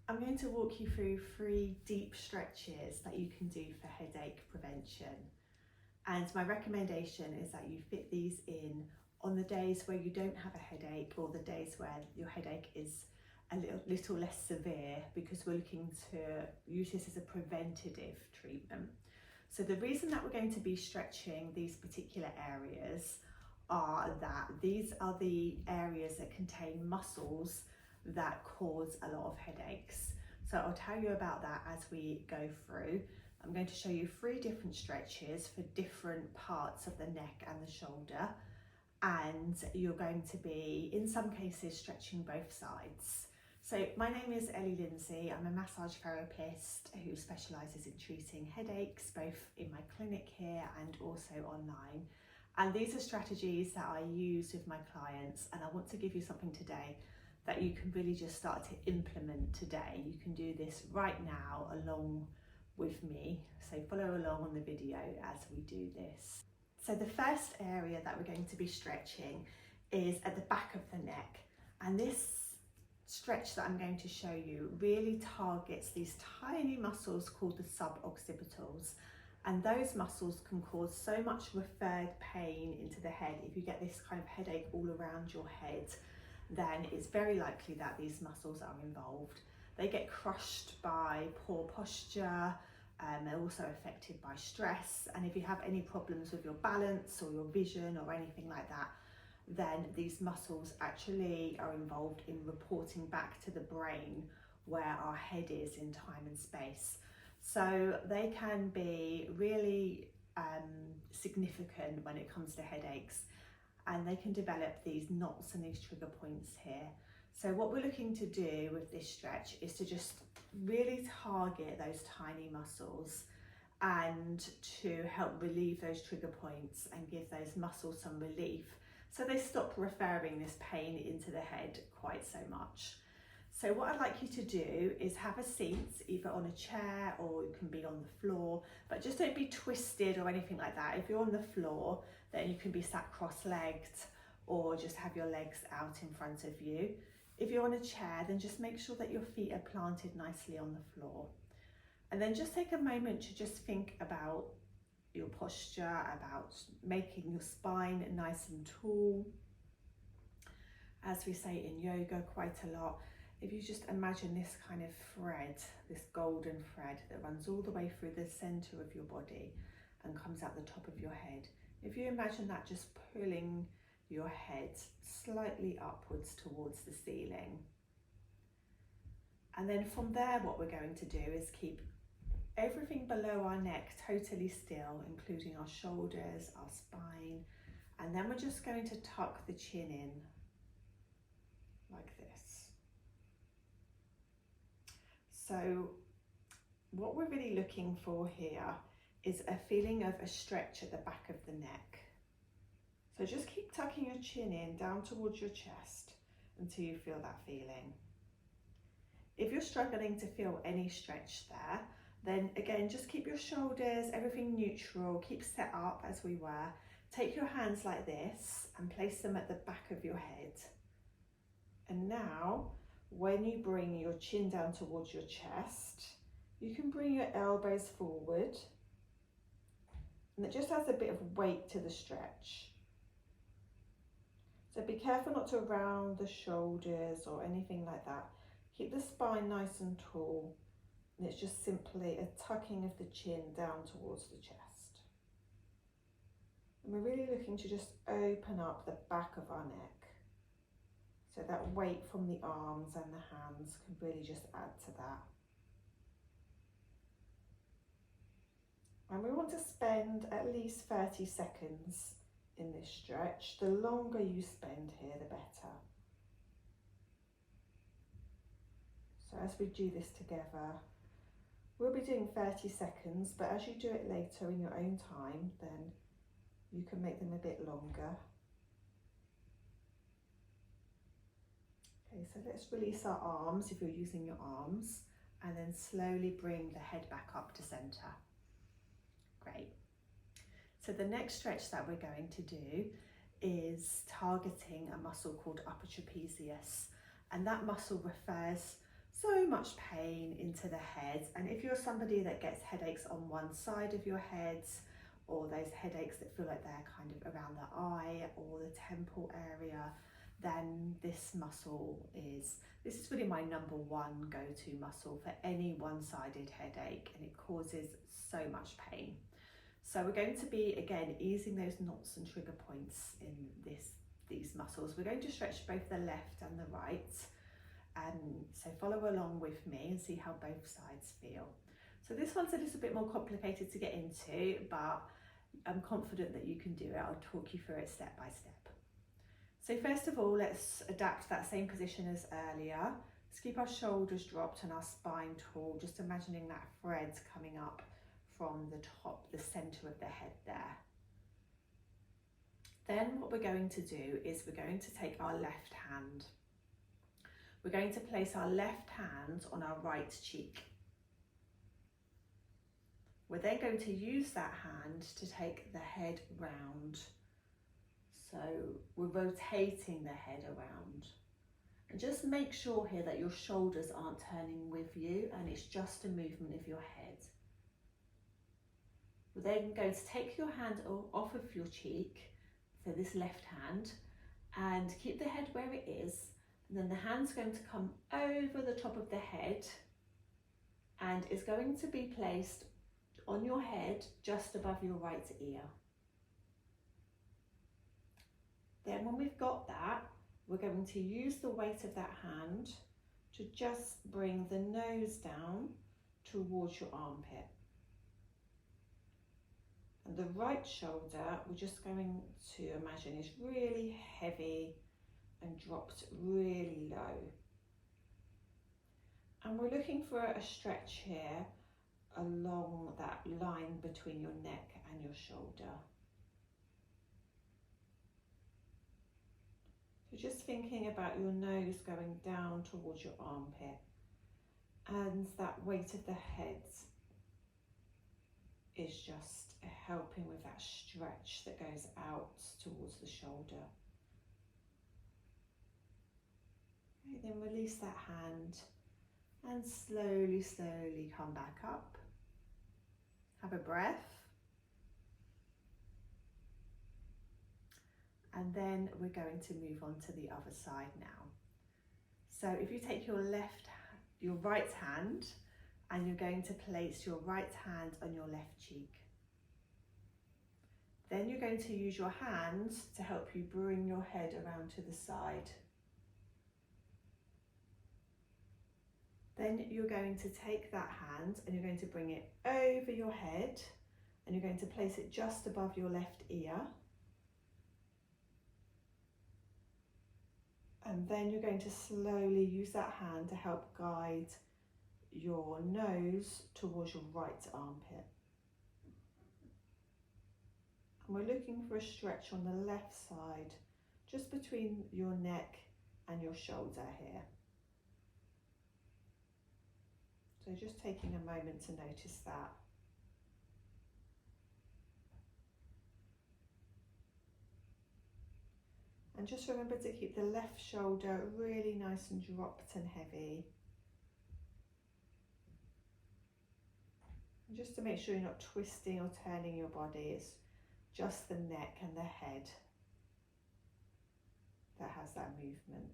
I'm going to walk you through 3 deep stretches that you can do for headache prevention. And my recommendation is that you fit these in on the days where you don't have a headache, or the days where your headache is a little less severe, because we're looking to use this as a preventative treatment. So the reason that we're going to be stretching these particular areas are that these are the areas that contain muscles that cause a lot of headaches. So I'll tell you about that as we go through. I'm going to show you 3 different stretches for different parts of the neck and the shoulder, and you're going to be, in some cases, stretching both sides. So my name is Ellie Lindsay. I'm a massage therapist who specialises in treating headaches, both in my clinic here and also online. And these are strategies that I use with my clients, and I want to give you something today that you can really just start to implement today. You can do this right now along with me. So follow along on the video as we do this. So the first area that we're going to be stretching is at the back of the neck. And this stretch that I'm going to show you really targets these tiny muscles called the suboccipitals. And those muscles can cause so much referred pain into the head. If you get this kind of headache all around your head, then it's very likely that these muscles are involved. They get crushed by poor posture, they're also affected by stress, and if you have any problems with your balance or your vision or anything like that, then these muscles actually are involved in reporting back to the brain where our head is in time and space. So they can be really significant when it comes to headaches, and they can develop these knots and these trigger points here. So what we're looking to do with this stretch is to just really target those tiny muscles and to help relieve those trigger points and give those muscles some relief, so they stop referring this pain into the head quite so much. So what I'd like you to do is have a seat, either on a chair or you can be on the floor, but just don't be twisted or anything like that. If you're on the floor, then you can be sat cross-legged or just have your legs out in front of you. If you're on a chair, then just make sure that your feet are planted nicely on the floor. And then just take a moment to just think about your posture, about making your spine nice and tall. As we say in yoga quite a lot, if you just imagine this kind of thread, this golden thread that runs all the way through the center of your body and comes out the top of your head. If you imagine that just pulling your head slightly upwards towards the ceiling. And then from there, what we're going to do is keep everything below our neck totally still, including our shoulders, our spine. And then we're just going to tuck the chin in like this. So what we're really looking for here is a feeling of a stretch at the back of the neck. So just keep tucking your chin in down towards your chest until you feel that feeling. If you're struggling to feel any stretch there, then again, just keep your shoulders, everything neutral, keep set up as we were. Take your hands like this and place them at the back of your head. And now, when you bring your chin down towards your chest, you can bring your elbows forward, and it just adds a bit of weight to the stretch. So be careful not to round the shoulders or anything like that. Keep the spine nice and tall, and it's just simply a tucking of the chin down towards the chest. And we're really looking to just open up the back of our neck, so that weight from the arms and the hands can really just add to that. And we want to spend at least 30 seconds in this stretch. The longer you spend here, the better. So as we do this together, we'll be doing 30 seconds, but as you do it later in your own time, then you can make them a bit longer. Okay, so let's release our arms if you're using your arms, and then slowly bring the head back up to center. Great. So the next stretch that we're going to do is targeting a muscle called upper trapezius, and that muscle refers so much pain into the head. And if you're somebody that gets headaches on one side of your head, or those headaches that feel like they're kind of around the eye or the temple area, then this is really my number one go-to muscle for any one-sided headache, and it causes so much pain. So we're going to be, again, easing those knots and trigger points in these muscles. We're going to stretch both the left and the right. So follow along with me and see how both sides feel. So this one's a little bit more complicated to get into, but I'm confident that you can do it. I'll talk you through it step by step. So first of all, let's adapt that same position as earlier. Let's keep our shoulders dropped and our spine tall, just imagining that thread coming up from the top, the center of the head there. Then what we're going to do is we're going to take our left hand. We're going to place our left hand on our right cheek. We're then going to use that hand to take the head round. So we're rotating the head around. And just make sure here that your shoulders aren't turning with you, and it's just a movement of your head. We're then going to take your hand off of your cheek, so this left hand, and keep the head where it is. And then the hand's going to come over the top of the head and is going to be placed on your head just above your right ear. Then when we've got that, we're going to use the weight of that hand to just bring the nose down towards your armpit. And the right shoulder, we're just going to imagine is really heavy and dropped really low. And we're looking for a stretch here along that line between your neck and your shoulder. So just thinking about your nose going down towards your armpit, and that weight of the head is just helping with that stretch that goes out towards the shoulder. Okay, then release that hand and slowly, slowly come back up. Have a breath. And then we're going to move on to the other side now. So if you take your right hand, and you're going to place your right hand on your left cheek. Then you're going to use your hands to help you bring your head around to the side. Then you're going to take that hand and you're going to bring it over your head, and you're going to place it just above your left ear. And then you're going to slowly use that hand to help guide your nose towards your right armpit. And we're looking for a stretch on the left side, just between your neck and your shoulder here. So just taking a moment to notice that. And just remember to keep the left shoulder really nice and dropped and heavy. And just to make sure you're not twisting or turning your body, it's just the neck and the head that has that movement.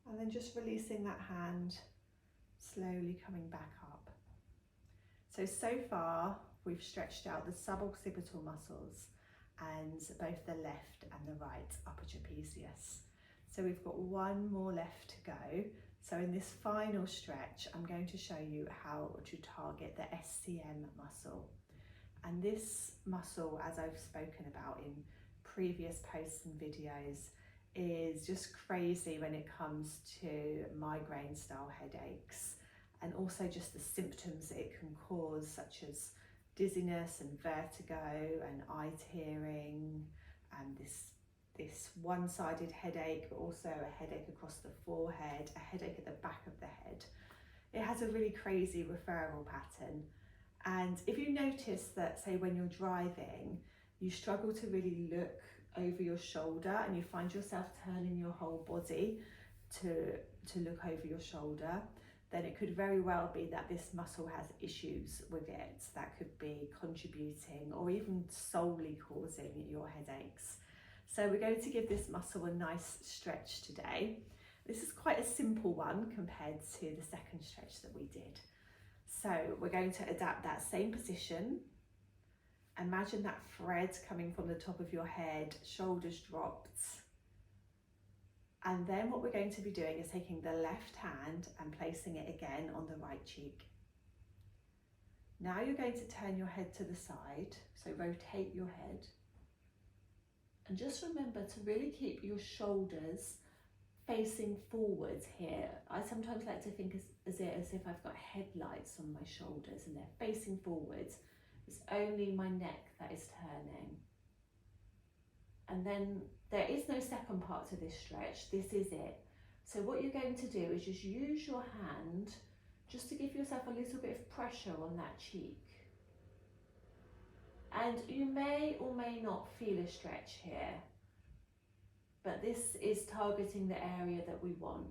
And then just releasing that hand, slowly coming back up. So far we've stretched out the suboccipital muscles and both the left and the right upper trapezius. So we've got one more left to go. So in this final stretch, I'm going to show you how to target the SCM muscle. And this muscle, as I've spoken about in previous posts and videos, is just crazy when it comes to migraine style headaches, and also just the symptoms that it can cause, such as dizziness and vertigo and eye tearing, and this one-sided headache, but also a headache across the forehead, a headache at the back of the head. It has a really crazy referral pattern. And if you notice that, say when you're driving, you struggle to really look over your shoulder and you find yourself turning your whole body, to look over your shoulder, then it could very well be that this muscle has issues with it that could be contributing or even solely causing your headaches. So we're going to give this muscle a nice stretch today. This is quite a simple one compared to the second stretch that we did. So we're going to adapt that same position. Imagine that thread coming from the top of your head, shoulders dropped. And then what we're going to be doing is taking the left hand and placing it again on the right cheek. Now you're going to turn your head to the side, so rotate your head. And just remember to really keep your shoulders facing forwards here. I sometimes like to think as if I've got headlights on my shoulders and they're facing forwards. It's only my neck that is turning. And then there is no second part to this stretch, this is it. So what you're going to do is just use your hand just to give yourself a little bit of pressure on that cheek. And you may or may not feel a stretch here, but this is targeting the area that we want.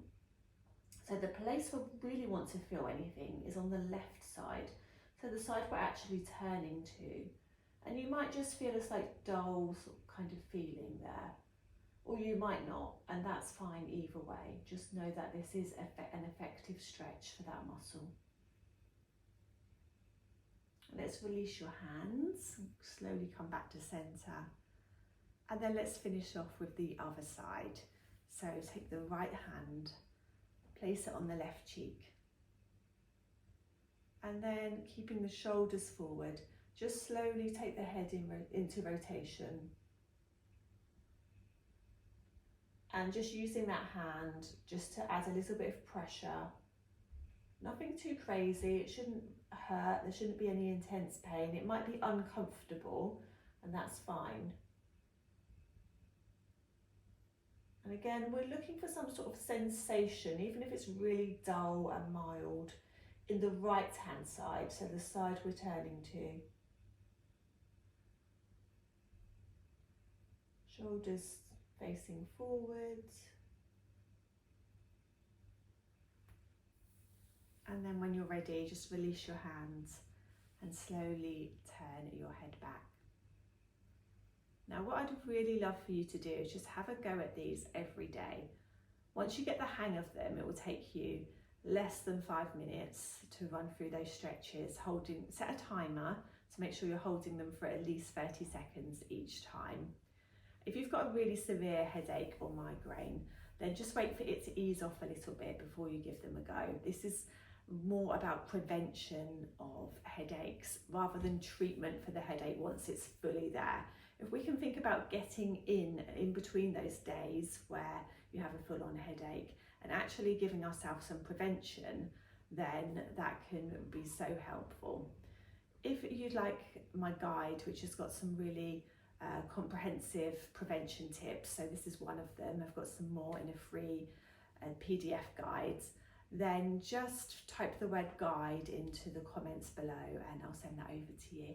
So the place we really want to feel anything is on the left side, so the side we're actually turning to. And you might just feel a slight dull sort of kind of feeling there, or you might not, and that's fine either way. Just know that this is an effective stretch for that muscle. Let's release your hands, slowly come back to center. And then let's finish off with the other side. So take the right hand, place it on the left cheek. And then keeping the shoulders forward, just slowly take the head into rotation. And just using that hand just to add a little bit of pressure. Nothing too crazy, it shouldn't hurt, there shouldn't be any intense pain. It might be uncomfortable, and that's fine. And again, we're looking for some sort of sensation, even if it's really dull and mild, in the right hand side, so the side we're turning to. Shoulders facing forwards. And then when you're ready, just release your hands and slowly turn your head back. Now what I'd really love for you to do is just have a go at these every day. Once you get the hang of them, it will take you less than 5 minutes to run through those stretches. Set a timer to make sure you're holding them for at least 30 seconds each time. If you've got a really severe headache or migraine, then just wait for it to ease off a little bit before you give them a go. This is more about prevention of headaches rather than treatment for the headache once it's fully there. If we can think about getting in between those days where you have a full-on headache and actually giving ourselves some prevention, then that can be so helpful. If you'd like my guide, which has got some really comprehensive prevention tips, so this is one of them, I've got some more in a free PDF guide, then just type the word guide into the comments below and I'll send that over to you.